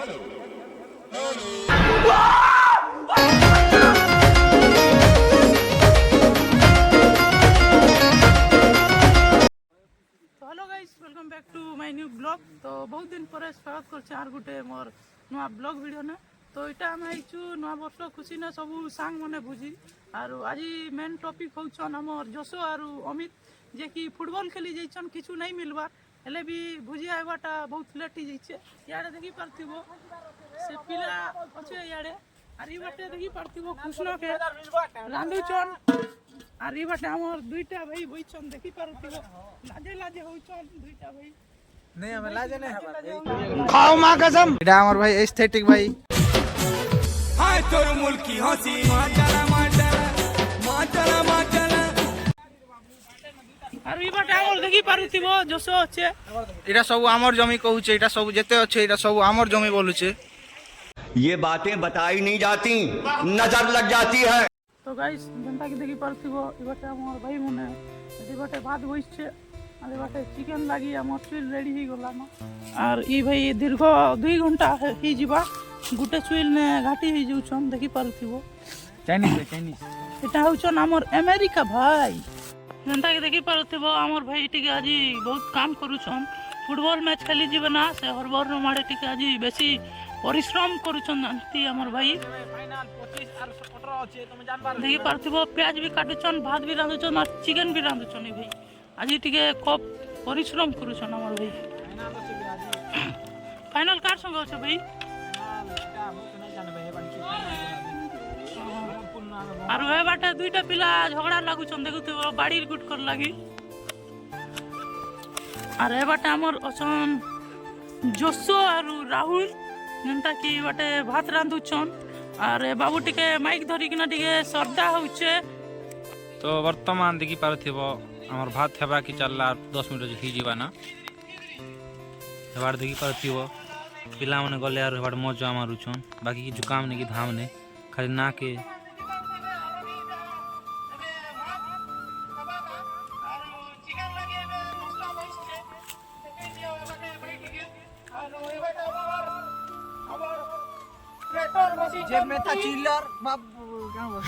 Hello guys, welcome back to my new blog. तो बहुत दिन पर स्वागत करछे आर गुटे मोर नुआ ब्लॉग वीडियो ने। तो इटा हम आइछु नुआ वर्ष खुशी ने सब सांग माने बुझी। आरो आज मेन टॉपिक होछन हमर जोशो आरो अमित जे कि फुटबॉल खेली जाइछन, किछु नहीं मिलबार हेले भी भुजी आइबाटा बहुत लेट ही जाइछे। याडे देखि पारथिबो से पिला अछि, याडे आरी बाटे देखि पारथिबो कृष्ण के रांधुचन। आरी बाटे हमर दुईटा भाई बइछन, देखि पारथिबो लाजे लाजे होइछन दुईटा भाई। नहीं हमें लाजे नहीं हवा खाओ मां कसम। इडा हमर भाई एस्थेटिक भाई। हाय तोर मुल्की हंसी माचला माचला माचला माचला। आरो ई बाटे हमर देखि पारथिबो जोशो अछि। इडा सब हमर जमी कहूचे, इडा सब जेते अछि इडा सब हमर जमी बोलुचे। ये बातें बताई नहीं जाती, नजर लग जाती है। तो गाइस जनता के देखि पारथिबो ई बाटे हमर भाई मने ई बाटे भात होइछे, आरे बाटे चिकन लागि हमर चुइल रेडी ही गला न। आर ई भाई दीर्घ 2 घंटा ही जीवा गुटे चुइल ने घाटी ही जाउछन, देखि पारथिबो चाइनीज एटा होछन हमर अमेरिका भाई। जनता के देखि पारथिबो हमर भाई टिके आजी बहुत काम करूछन, फुटबॉल मैच खेली जीवे ना से हरबर न माडे टिके आजी बेसी परिश्रम करूछन जानती हमर भाई। फाइनल 25 और 17 अछि तुम जान पार। देखि पारथिबो प्याज भी काटुछन, भात भी रांधुछन और चिकन भी रांधुछन। भाई आज टिके खूब परिश्रम करूछन हमर भाई। फाइनल अछि आज। फाइनल कार संग अछि भाई? फाइनल बहुत नहीं जाने भाई बाकी आरो ए बाटे दुईटा पिला झगड़ा लागुछन, देखुथिबो बाड़ी गुट कर लागी। आरो ए बाटे हमर अछन जोशो आरो राहुल जनता की बाटे भात रांधुछन। आरे बाबू टिके माइक धरि किना टिके श्रद्धा होउछे। तो वर्तमान देखि पारथिबो हमर भात हेबा कि चलला 10 मिनट ही जीवा ना हेबार देखि पारथिबो पिला माने गले आर हेबार मजा मारुछन, बाकी कि जुकाम ने कि धाम ने खाली ना के जेब में था चिल्लर बाप क्या बोल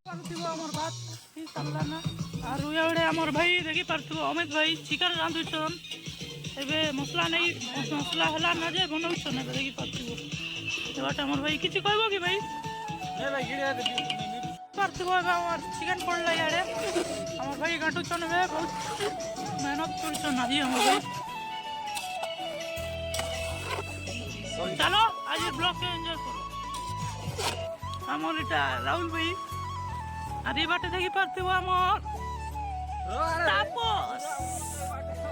पारथिबो हमर बात ही चलला ना। आरो एवडे हमर भाई देखि पारथिबो अमित भाई चिकन रांधुछन। एबे मसला नहीं मसला हला ना जे बनौछन, एबे देखि पारथिबो एबाटे हमर भाई किछि कहबो कि भाई? ए भाई गिड़िया दे पारथिबो एबे हमर चिकन पड़ला याडे हमर भाई गांटुछन। एबे बहुत मेहनत करछन आज हमर भाई। चलो आज ब्लॉग के एंजॉय करो। हमर इटा राहुल भाई आरे बाटे देखि पारथिबो हमर तापस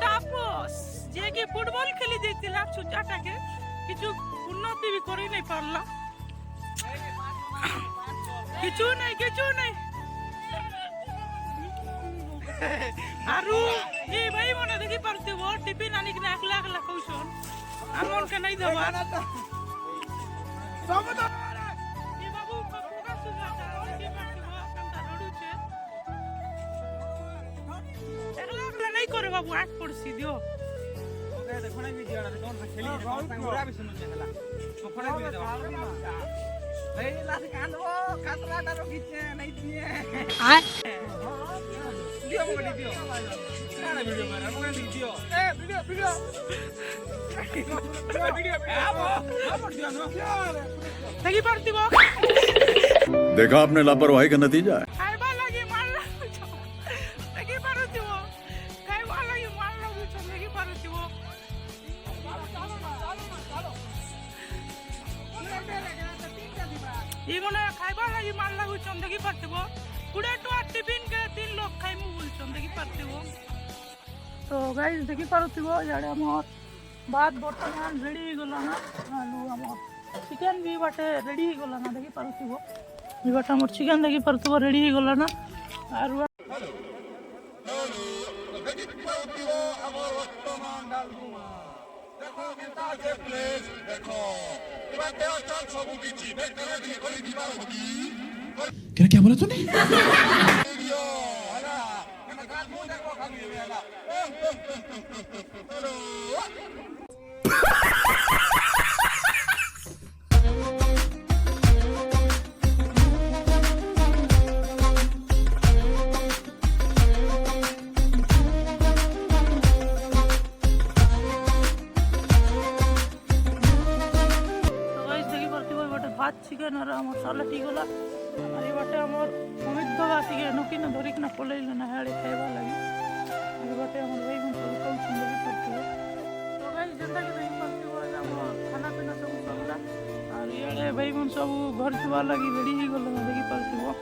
तापस जे कि फुटबॉल खेली जैतिला छुचाटा के किछु उन्नति भी करि नहीं पारला। किछु नहीं आरु ए भाई मने देखि पारथिबो टिफिन आनी के एकला एकला कौछन आमन के नहीं देबा सब तो ए बाबू का सुजाता के पारथिबो कंटा रडुछे एकला एकला नहीं करे बाबू आठ पड़सी दियो। ओके देखो ना वीडियो रे कोन खेली कोन पूरा भी सुनु चला तो खड़े भी दे भाई लास कांदबो कातरा डारो खींचे नहीं दिए आ दियो मोडी दियो ना वीडियो मारा मोडी दियो ए वीडियो देखि पारथिबो देखा आपने लापरवाही का नतीजा है। खाइबा लागि मारला देखि पारथिबो खाइबा लागि मारला देखि पारथिबो ई मने खाइबा लागि मारला देखि पारथिबो पुडे टुआ टिफिन के 3 लोग खाइमु बोलछन देखि पारथिबो। तो गाइस देखि पारथिबो याडे हमर बात बर्तमान रेडी हो गला ना। आलू हमर चिकन भी बाटे रेडी हो गला ना, देखि पारथिबो ई बाटे हमर चिकन देखि पारथिबो रेडी हो गला ना। आरु क्या बोला तूने? भात चिकेन और मसाला ठीक होला और ये बाटे हमर अमित दवा टिके नोकी न धरिक न पलैले न हाड़े खाइबा लागि ये बाटे हमर भाई हम सब कौन सुंदर करते हो तो गाइस जंदा के नहीं करते हो हमर खाना पीना सब सरला और ये भाई हम सब घर जुआ लागि रेडी ही गलो देखि पालती हो